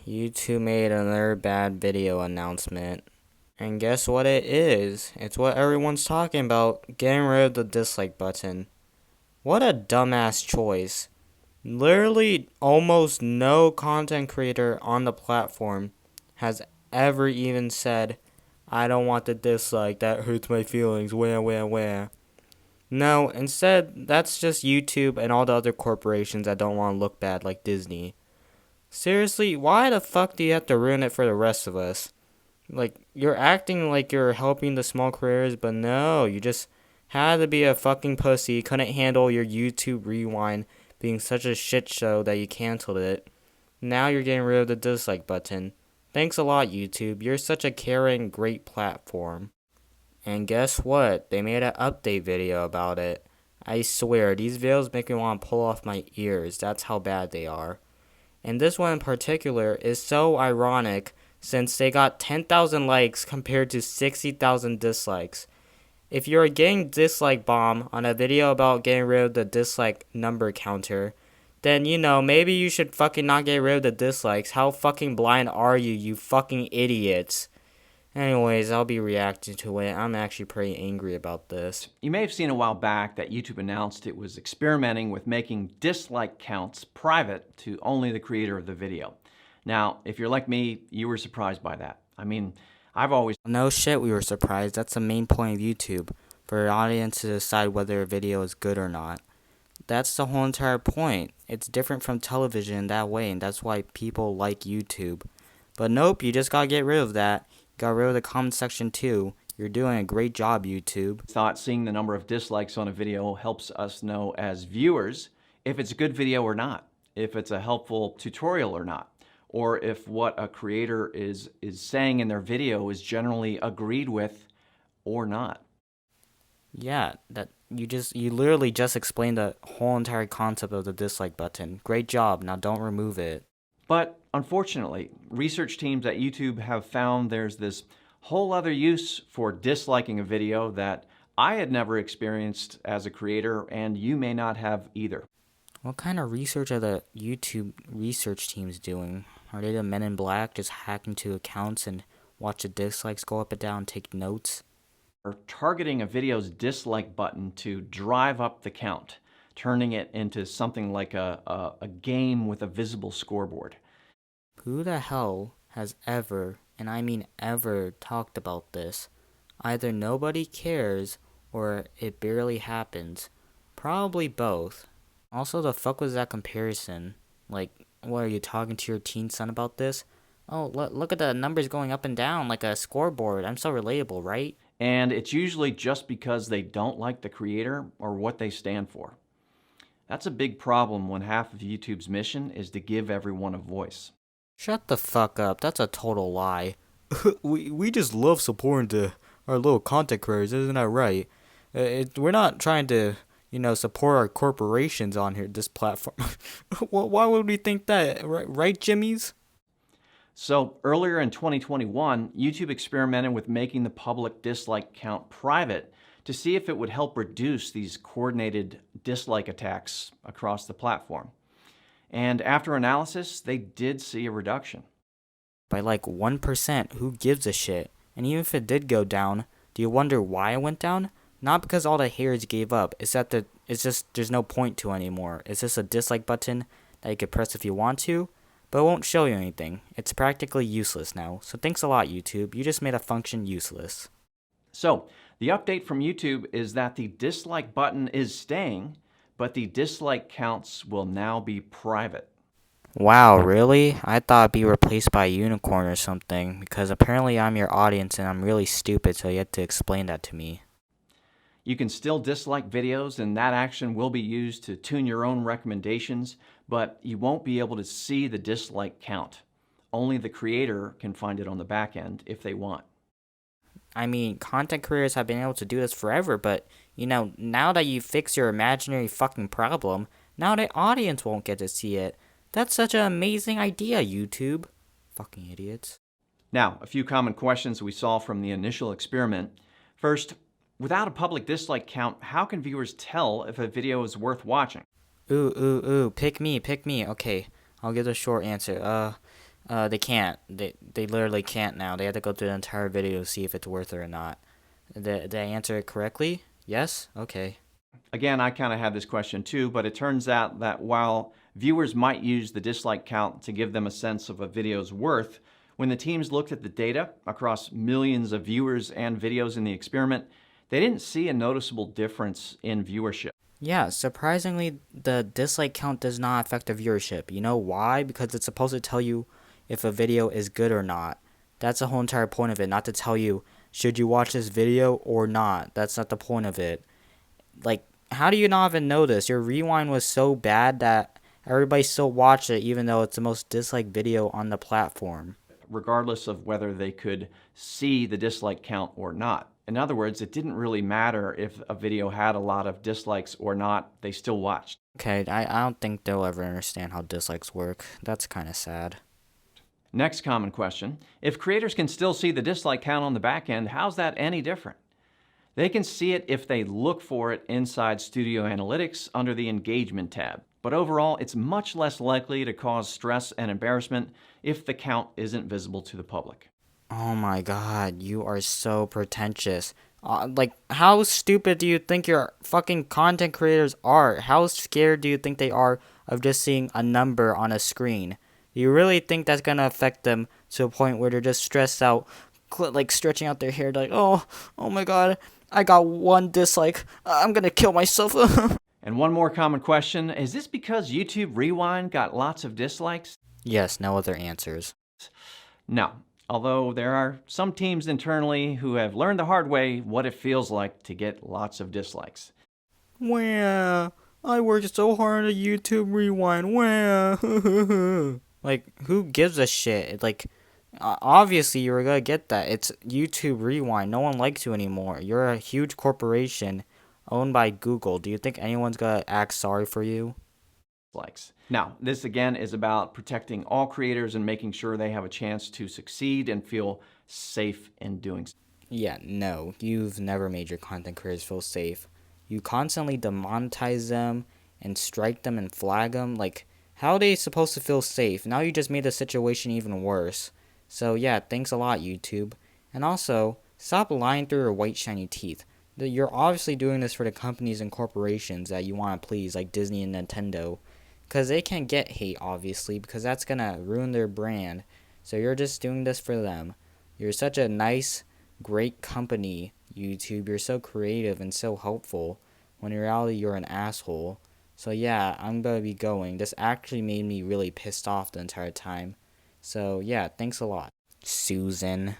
YouTube made another bad video announcement. And guess what it is? It's what everyone's talking about, getting rid of the dislike button. What a dumbass choice. Literally almost no content creator on the platform has ever even said, I don't want the dislike, that hurts my feelings, where. No, instead, that's just YouTube and all the other corporations that don't want to look bad like Disney. Seriously, why the fuck do you have to ruin it for the rest of us? Like, you're acting like you're helping the small creators, but no, you just had to be a fucking pussy, couldn't handle your YouTube rewind being such a shit show that you canceled it. Now you're getting rid of the dislike button. Thanks a lot, YouTube. You're such a caring, great platform. And guess what? They made an update video about it. I swear, these videos make me want to pull off my ears. That's how bad they are. And this one in particular is so ironic since they got 10,000 likes compared to 60,000 dislikes. If you're getting dislike bomb on a video about getting rid of the dislike number counter, then maybe you should fucking not get rid of the dislikes. How fucking blind are you, you fucking idiots? Anyways, I'll be reacting to it. I'm actually pretty angry about this. You may have seen a while back that YouTube announced it was experimenting with making dislike counts private to only the creator of the video. Now, if you're like me, you were surprised by that. I mean, I've always... No shit, we were surprised. That's the main point of YouTube, for an audience to decide whether a video is good or not. That's the whole entire point. It's different from television in that way, and that's why people like YouTube. But nope, you just gotta get rid of that. Got rid of the comment section too. You're doing a great job, YouTube. Thought seeing the number of dislikes on a video helps us know as viewers if it's a good video or not, if it's a helpful tutorial or not, or if what a creator is saying in their video is generally agreed with or not. Yeah, you literally just explained the whole entire concept of the dislike button. Great job. Now don't remove it. But unfortunately, research teams at YouTube have found there's this whole other use for disliking a video that I had never experienced as a creator, and you may not have either. What kind of research are the YouTube research teams doing? Are they the Men in Black just hack into accounts and watch the dislikes go up and down and take notes? Or targeting a video's dislike button to drive up the count, turning it into something like a game with a visible scoreboard. Who the hell has ever, and I mean ever, talked about this? Either nobody cares, or it barely happens. Probably both. Also, the fuck was that comparison? Like, what, are you talking to your teen son about this? Oh, look at the numbers going up and down like a scoreboard. I'm so relatable, right? And it's usually just because they don't like the creator or what they stand for. That's a big problem when half of YouTube's mission is to give everyone a voice. Shut the fuck up. That's a total lie. we just love supporting our little content creators, isn't that right? We're not trying to, support our corporations on here, this platform. Why would we think that? Right, Jimmies? So earlier in 2021, YouTube experimented with making the public dislike count private to see if it would help reduce these coordinated dislike attacks across the platform. And after analysis, they did see a reduction. By like 1%, who gives a shit? And even if it did go down, do you wonder why it went down? Not because all the haters gave up, it's just there's no point to anymore. It's just a dislike button that you could press if you want to, but it won't show you anything. It's practically useless now. So thanks a lot, YouTube. You just made a function useless. So the update from YouTube is that the dislike button is staying, but the dislike counts will now be private. Wow, really? I thought it'd be replaced by a unicorn or something, because apparently I'm your audience and I'm really stupid, so you had to explain that to me. You can still dislike videos, and that action will be used to tune your own recommendations, but you won't be able to see the dislike count. Only the creator can find it on the back end if they want. I mean, content creators have been able to do this forever, but, now that you fix your imaginary fucking problem, now the audience won't get to see it. That's such an amazing idea, YouTube. Fucking idiots. Now, a few common questions we saw from the initial experiment. First, without a public dislike count, how can viewers tell if a video is worth watching? Ooh, pick me. Okay, I'll give a short answer. They can't. They literally can't now. They have to go through the entire video to see if it's worth it or not. Did I answer it correctly? Yes? Okay. Again, I kind of had this question too, but it turns out that while viewers might use the dislike count to give them a sense of a video's worth, when the teams looked at the data across millions of viewers and videos in the experiment, they didn't see a noticeable difference in viewership. Yeah, surprisingly, the dislike count does not affect the viewership. You know why? Because it's supposed to tell you if a video is good or not. That's the whole entire point of it, not to tell you, should you watch this video or not. That's not the point of it. Like, how do you not even know this? Your rewind was so bad that everybody still watched it, even though it's the most disliked video on the platform. Regardless of whether they could see the dislike count or not. In other words, it didn't really matter if a video had a lot of dislikes or not, they still watched. Okay, I don't think they'll ever understand how dislikes work. That's kind of sad. Next common question. If creators can still see the dislike count on the back end, how's that any different? They can see it if they look for it inside Studio Analytics under the Engagement tab. But overall, it's much less likely to cause stress and embarrassment if the count isn't visible to the public. Oh my god, you are so pretentious. Like, how stupid do you think your fucking content creators are? How scared do you think they are of just seeing a number on a screen? Do you really think that's gonna affect them to a point where they're just stressed out, like stretching out their hair, like, oh my god, I got one dislike, I'm gonna kill myself. And one more common question, is this because YouTube Rewind got lots of dislikes? Yes, no other answers. No, although there are some teams internally who have learned the hard way what it feels like to get lots of dislikes. Wah, I worked so hard on YouTube Rewind. Wah. Like, who gives a shit? Like, obviously you were gonna get that. It's YouTube Rewind. No one likes you anymore. You're a huge corporation owned by Google. Do you think anyone's gonna act sorry for you? Likes. Now, this again is about protecting all creators and making sure they have a chance to succeed and feel safe in doing so. Yeah, no. You've never made your content creators feel safe. You constantly demonetize them and strike them and flag them. Like, how are they supposed to feel safe? Now you just made the situation even worse. So yeah, thanks a lot, YouTube. And also, stop lying through your white shiny teeth. You're obviously doing this for the companies and corporations that you want to please, like Disney and Nintendo. Because they can't get hate, obviously, because that's going to ruin their brand. So you're just doing this for them. You're such a nice, great company, YouTube. You're so creative and so helpful. When in reality, you're an asshole. So yeah, I'm going to be going. This actually made me really pissed off the entire time. So yeah, thanks a lot, Susan.